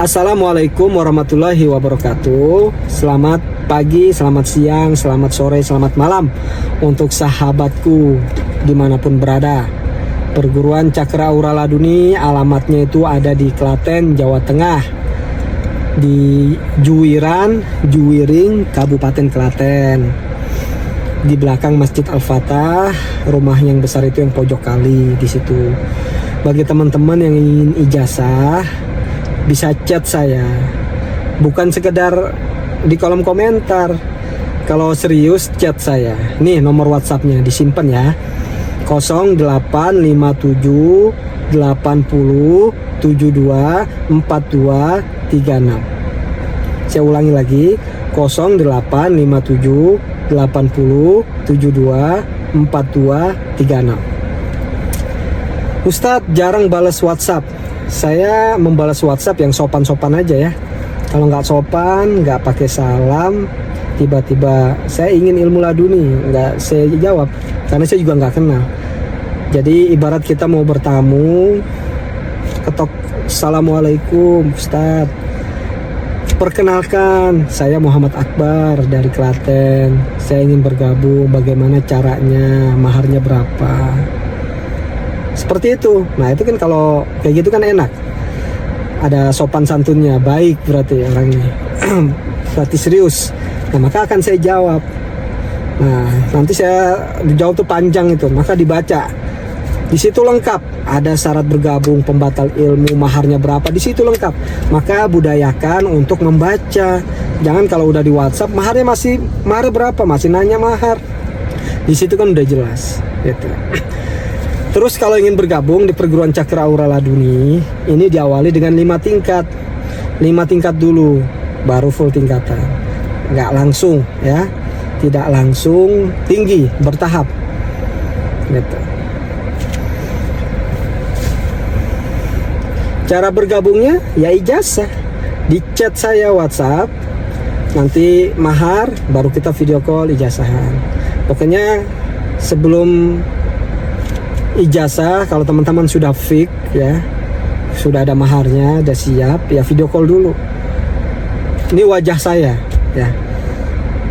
Assalamualaikum warahmatullahi wabarakatuh. Selamat pagi, selamat siang, selamat sore, selamat malam untuk sahabatku dimanapun berada. Perguruan Cakra Aura Laduni alamatnya itu ada di Klaten, Jawa Tengah, di Juwiring, Kabupaten Klaten. Di belakang Masjid Al-Fatah, rumah yang besar itu yang pojok kali di situ. Bagi teman-teman yang ingin ijazah, bisa chat saya, bukan sekedar di kolom komentar. Kalau serius chat saya. Nih nomor WhatsAppnya, disimpan ya. 0857 80 72 42 36. Saya ulangi lagi, 0857 80 72 42 36. Ustadz jarang balas WhatsApp. Saya membalas WhatsApp yang sopan-sopan aja ya. Kalau nggak sopan, nggak pakai salam, tiba-tiba saya ingin ilmu laduni, nggak saya jawab karena saya juga nggak kenal. Jadi ibarat kita mau bertamu, ketok, Assalamualaikum Ustadz, perkenalkan saya Muhammad Akbar dari Klaten, saya ingin bergabung, bagaimana caranya, maharnya berapa, seperti itu. Nah itu kan kalau kayak gitu kan enak, ada sopan santunnya, baik berarti orangnya berarti serius. Nah maka akan saya jawab. Nah nanti saya dijawab tuh panjang itu, maka dibaca. Di situ lengkap, ada syarat bergabung, pembatal ilmu, maharnya berapa, di situ lengkap. Maka budayakan untuk membaca. Jangan kalau udah di WhatsApp maharnya mahar berapa, masih nanya mahar. Di situ kan udah jelas gitu. Terus kalau ingin bergabung di perguruan Cakra Aura Laduni, ini diawali dengan 5 tingkat. 5 tingkat dulu, baru full tingkatan. Nggak langsung ya, tidak langsung tinggi, bertahap gitu. Cara bergabungnya ya ijazah, di chat saya WhatsApp, nanti mahar, baru kita video call ijazahan. Pokoknya sebelum ijazah, kalau teman-teman sudah fix ya, sudah ada maharnya, udah siap ya, video call dulu. Ini wajah saya ya,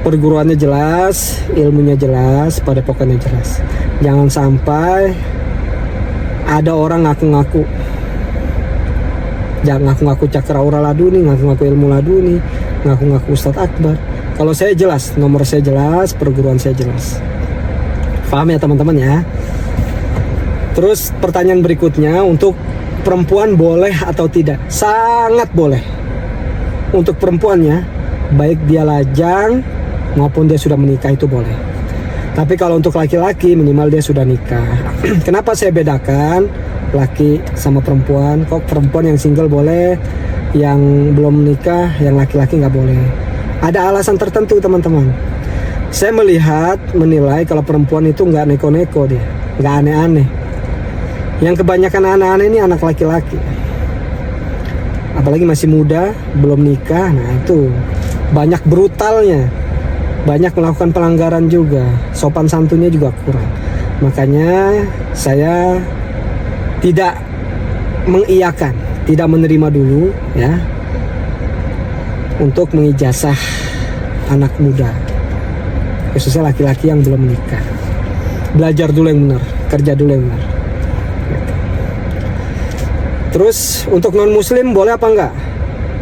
perguruannya jelas, ilmunya jelas, pada pokoknya jelas. Jangan sampai ada orang ngaku-ngaku, jangan ngaku-ngaku Cakra Aura Laduni, ngaku-ngaku ilmu laduni, ngaku-ngaku Ustadz Akbar. Kalau saya jelas, nomor saya jelas, perguruan saya jelas. Paham ya teman-teman ya? Terus pertanyaan berikutnya, untuk perempuan boleh atau tidak? Sangat boleh. Untuk perempuannya, baik dia lajang maupun dia sudah menikah, itu boleh. Tapi kalau untuk laki-laki, minimal dia sudah nikah. Kenapa saya bedakan laki sama perempuan? Kok perempuan yang single boleh, yang belum menikah, yang laki-laki nggak boleh? Ada alasan tertentu teman-teman. Saya menilai kalau perempuan itu nggak neko-neko, dia nggak aneh-aneh. Yang kebanyakan anak-anak ini anak laki-laki, apalagi masih muda, belum nikah. Nah itu banyak brutalnya, banyak melakukan pelanggaran juga, sopan santunnya juga kurang. Makanya saya tidak mengiyakan, tidak menerima dulu ya untuk mengijazah anak muda, khususnya laki-laki yang belum menikah. Belajar dulu yang benar, kerja dulu yang benar. Terus untuk non muslim boleh apa enggak?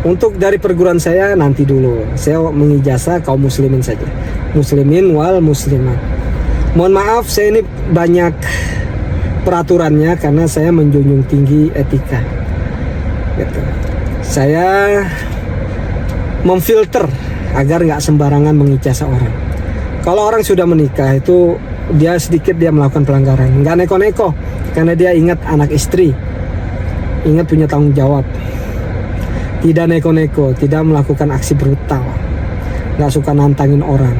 Untuk dari perguruan saya nanti dulu, saya mengijazah kaum muslimin saja, muslimin wal muslimat. Mohon maaf saya ini banyak peraturannya karena saya menjunjung tinggi etika gitu. Saya memfilter agar nggak sembarangan mengijazah orang. Kalau orang sudah menikah itu dia melakukan pelanggaran, nggak neko-neko, karena dia ingat anak istri, ingat punya tanggung jawab, tidak neko-neko, tidak melakukan aksi brutal, nggak suka nantangin orang.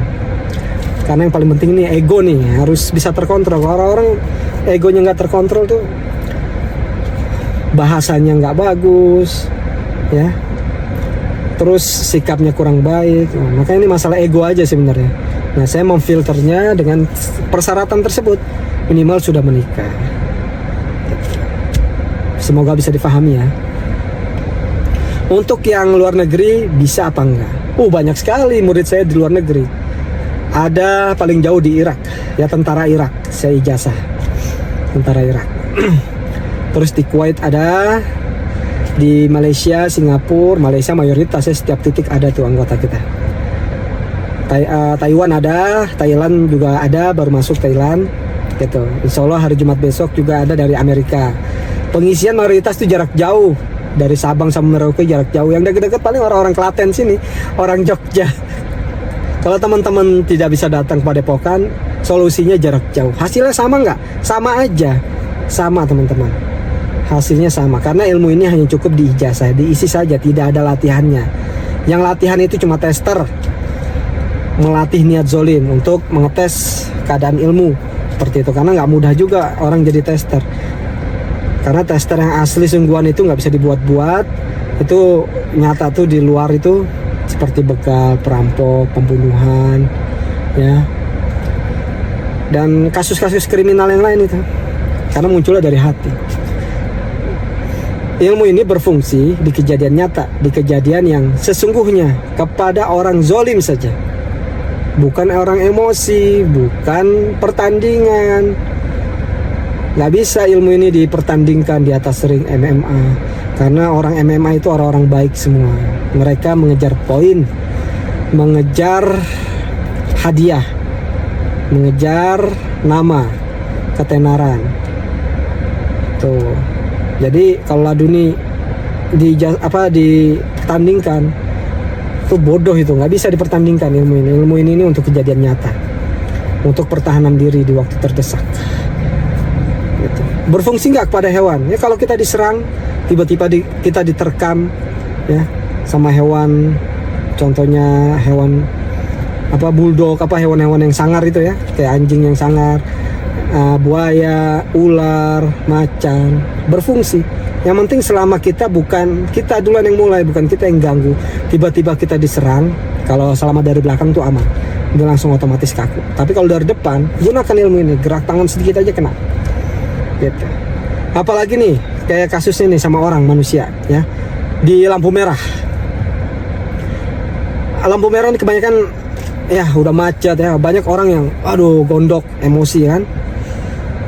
Karena yang paling penting ini ego nih, harus bisa terkontrol. Kalau orang egonya nggak terkontrol tuh bahasanya nggak bagus ya, terus sikapnya kurang baik. Nah, makanya ini masalah ego aja sebenarnya. Nah saya memfilternya dengan persyaratan tersebut, minimal sudah menikah. Semoga bisa difahami ya. Untuk yang luar negeri bisa apa enggak? Banyak sekali murid saya di luar negeri. Ada paling jauh di Irak, ya tentara Irak, saya ijazah tentara Irak. Terus di Kuwait ada, di Malaysia, Singapura, Malaysia mayoritas ya, setiap titik ada tuh anggota kita. Taiwan ada, Thailand juga ada, baru masuk Thailand gitu. Insya Allah hari Jumat besok juga ada dari Amerika. Pengisian mayoritas itu jarak jauh, dari Sabang sampai Merauke jarak jauh. Yang deket-deket paling orang-orang Klaten sini, orang Jogja. Kalau teman-teman tidak bisa datang ke Padepokan, solusinya jarak jauh. Hasilnya sama nggak? Sama aja, sama teman-teman. Hasilnya sama, karena ilmu ini hanya cukup di ijazah, diisi saja, tidak ada latihannya. Yang latihan itu cuma tester, melatih niat zolim untuk mengetes keadaan ilmu seperti itu. Karena nggak mudah juga orang jadi tester. Karena tester yang asli sungguhan itu nggak bisa dibuat-buat. Itu nyata tuh di luar itu seperti begal, perampok, pembunuhan, ya, dan kasus-kasus kriminal yang lain itu. Karena munculnya dari hati. Ilmu ini berfungsi di kejadian nyata, di kejadian yang sesungguhnya kepada orang zolim saja. Bukan orang emosi, bukan pertandingan. Nggak bisa ilmu ini dipertandingkan di atas ring MMA. Karena orang MMA itu orang-orang baik semua. Mereka mengejar poin, mengejar hadiah, mengejar nama, ketenaran. Tuh. Jadi kalau laduni ditandingkan, itu bodoh, itu nggak bisa dipertandingkan ilmu ini. Ilmu ini untuk kejadian nyata, untuk pertahanan diri di waktu terdesak. Gitu. Berfungsi nggak kepada hewan? Ya kalau kita diserang, tiba-tiba kita diterkam, ya, sama hewan, contohnya hewan bulldog, hewan-hewan yang sangar itu ya, kayak anjing yang sangar, buaya, ular, macan, berfungsi. Yang penting selama bukan kita duluan yang mulai, bukan kita yang ganggu, tiba-tiba kita diserang, kalau selama dari belakang tuh aman, dia langsung otomatis kaku. Tapi kalau dari depan, gunakan ilmu ini, gerak tangan sedikit aja kena. Gitu. Apalagi nih, kayak kasusnya nih sama orang manusia, ya, di lampu merah. Lampu merah ini kebanyakan, ya udah macet ya, banyak orang yang, gondok, emosi kan,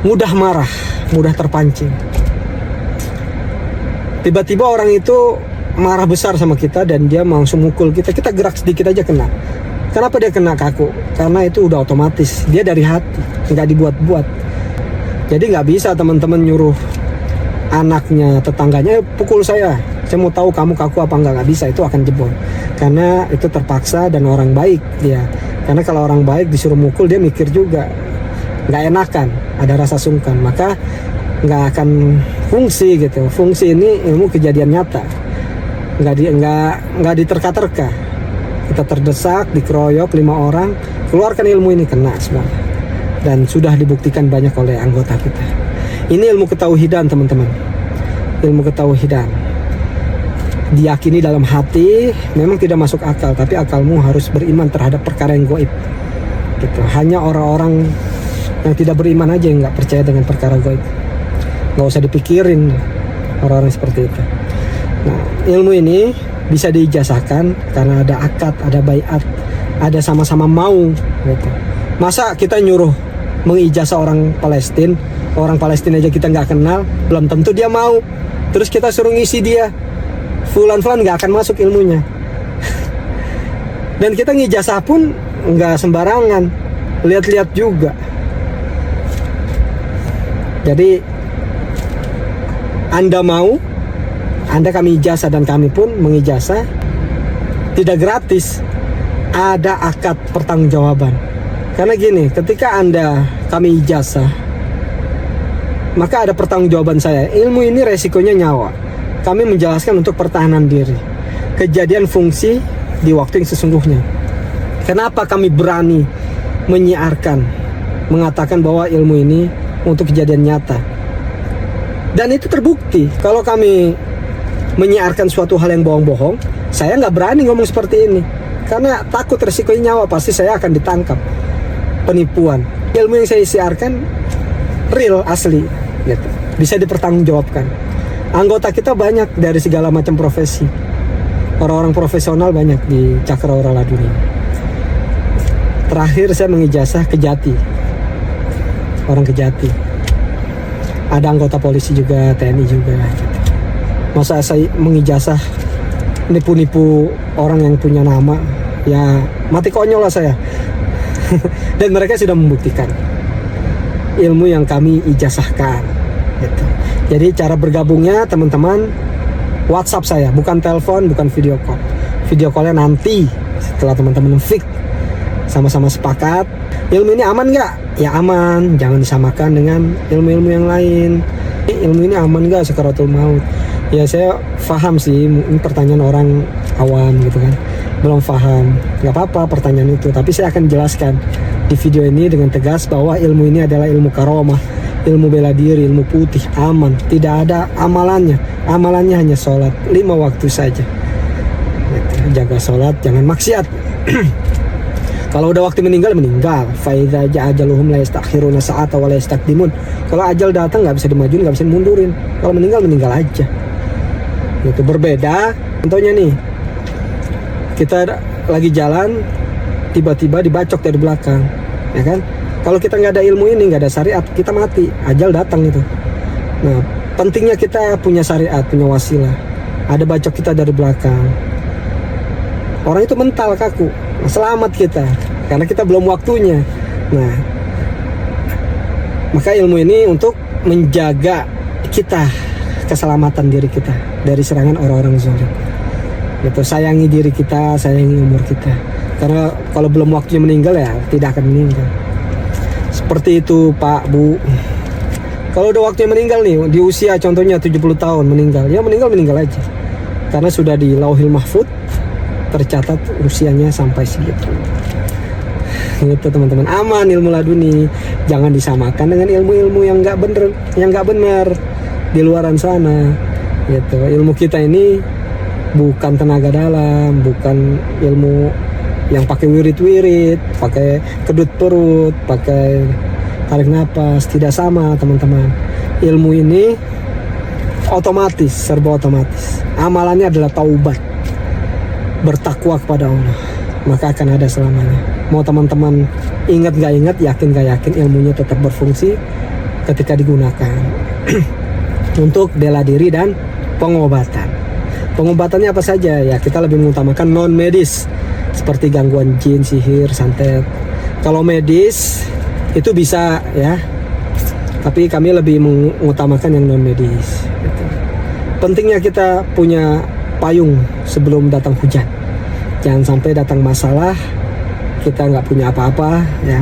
mudah marah, mudah terpancing. Tiba-tiba orang itu marah besar sama kita dan dia langsung mukul kita. Kita gerak sedikit aja kena. Kenapa dia kena kaku? Karena itu udah otomatis, dia dari hati, nggak dibuat-buat. Jadi nggak bisa teman-teman nyuruh anaknya, tetangganya, pukul saya mau tahu kamu kaku apa nggak bisa, itu akan jebol. Karena itu terpaksa dan orang baik dia. Karena kalau orang baik disuruh mukul, dia mikir juga, nggak enakan, ada rasa sungkan, maka nggak akan fungsi gitu. Fungsi ini ilmu kejadian nyata, nggak diterka-terka. Kita terdesak, dikeroyok 5 orang, keluarkan ilmu ini, kena semua. Dan sudah dibuktikan banyak oleh anggota kita. Ini ilmu ketauhidan teman-teman, ilmu ketauhidan. Diyakini dalam hati, memang tidak masuk akal, tapi akalmu harus beriman terhadap perkara yang gaib. Gitu. Hanya orang-orang yang tidak beriman aja yang nggak percaya dengan perkara gaib. Nggak usah dipikirin orang-orang seperti itu. Nah, ilmu ini bisa diijazahkan karena ada akad, ada baiat, ada sama-sama mau. Gitu. Masa kita nyuruh mengijazah orang Palestina aja kita nggak kenal, belum tentu dia mau. Terus kita suruh ngisi dia, fulan-fulan nggak akan masuk ilmunya. Dan kita ngijazah pun nggak sembarangan, lihat-lihat juga. Jadi Anda mau, Anda kami ijazah dan kami pun mengijazah, tidak gratis, ada akad pertanggungjawaban. Karena gini, ketika kami ijazah, maka ada pertanggungjawaban saya. Ilmu ini resikonya nyawa. Kami menjelaskan untuk pertahanan diri, kejadian fungsi di waktu yang sesungguhnya. Kenapa kami berani menyiarkan, mengatakan bahwa ilmu ini untuk kejadian nyata? Dan itu terbukti. Kalau kami menyiarkan suatu hal yang bohong-bohong, saya nggak berani ngomong seperti ini. Karena takut resikonya nyawa, pasti saya akan ditangkap. Penipuan. Ilmu yang saya siarkan real, asli, gitu. Bisa dipertanggungjawabkan. Anggota kita banyak dari segala macam profesi, orang-orang profesional banyak di Cakrawala Laduni. Terakhir saya mengijazah Kejati, orang Kejati. Ada anggota polisi juga, TNI juga. Masa saya mengijazah nipu-nipu orang yang punya nama, ya mati konyol lah saya. Dan mereka sudah membuktikan ilmu yang kami ijazahkan gitu. Jadi cara bergabungnya teman-teman, WhatsApp saya, bukan telepon, bukan video call. Video callnya nanti setelah teman-teman fix, sama-sama sepakat ilmu ini aman nggak? Ya aman, jangan disamakan dengan ilmu-ilmu yang lain. Ilmu ini aman nggak sakaratul maut? Ya saya paham sih, ini pertanyaan orang awam gitu kan, belum paham, nggak apa-apa pertanyaan itu, tapi saya akan jelaskan di video ini dengan tegas bahwa ilmu ini adalah ilmu karomah, ilmu bela diri, ilmu putih, aman, tidak ada amalannya. Amalannya hanya sholat 5 waktu saja gitu. Jaga sholat, jangan maksiat. Kalau udah waktu meninggal, faidza ja'a ajaluhum la yastakhiruna sa'ata wa la yastaqdimun. Kalau ajal datang nggak bisa dimajuin, nggak bisa mundurin. Kalau meninggal aja. Itu berbeda. Contohnya nih, kita lagi jalan, tiba-tiba dibacok dari belakang, ya kan? Kalau kita nggak ada ilmu ini, nggak ada syariat, kita mati, ajal datang itu. Nah, pentingnya kita punya syariat, punya wasilah. Ada bacok kita dari belakang, orang itu mental kaku, selamat kita, karena kita belum waktunya. Nah, maka ilmu ini untuk menjaga kita, keselamatan diri kita dari serangan orang-orang zalim. Gitu, sayangi diri kita, sayangi umur kita. Karena kalau belum waktunya meninggal ya tidak akan meninggal. Seperti itu Pak, Bu. Kalau udah waktunya meninggal nih, di usia contohnya 70 tahun meninggal, ya meninggal aja. Karena sudah di Lauhil Mahfuz tercatat usianya sampai segitu. Gitu teman-teman, aman ilmu laduni. Jangan disamakan dengan ilmu-ilmu yang nggak bener di luaran sana. Gitu. Ilmu kita ini bukan tenaga dalam, bukan ilmu yang pakai wirid-wirid, pakai kedut perut, pakai tarik napas, tidak sama teman-teman. Ilmu ini otomatis, serba otomatis. Amalannya adalah taubat, bertakwa kepada Allah, maka akan ada selamanya. Mau teman-teman ingat gak ingat, yakin gak yakin, ilmunya tetap berfungsi ketika digunakan untuk bela diri dan pengobatan. Pengobatannya apa saja? Ya kita lebih mengutamakan non medis, seperti gangguan jin, sihir, santet. Kalau medis itu bisa ya, tapi kami lebih mengutamakan yang non medis gitu. Pentingnya kita punya payung sebelum datang hujan. Jangan sampai datang masalah kita nggak punya apa-apa ya.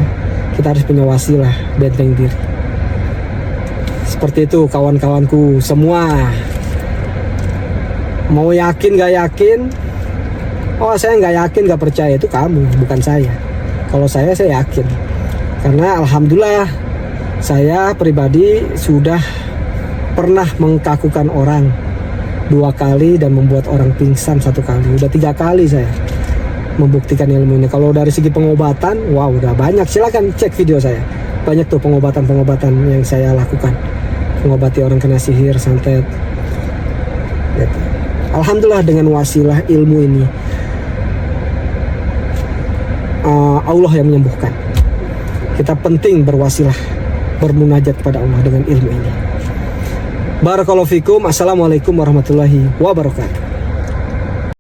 Kita harus punya wasilah, benteng diri. Seperti itu kawan-kawanku semua. Mau yakin gak yakin, oh saya nggak yakin, nggak percaya, itu kamu, bukan saya. Kalau saya yakin, karena alhamdulillah saya pribadi sudah pernah mengkakukan orang 2 kali dan membuat orang pingsan 1 kali. Udah 3 kali saya membuktikan ilmu ini. Kalau dari segi pengobatan, wow udah banyak. Silakan cek video saya, banyak tuh pengobatan yang saya lakukan, mengobati orang kena sihir, santet gitu. Alhamdulillah dengan wasilah ilmu ini Allah yang menyembuhkan. Kita penting berwasilah, bermunajat kepada Allah dengan ilmu ini. Barakallahu fikum. Assalamualaikum warahmatullahi wabarakatuh.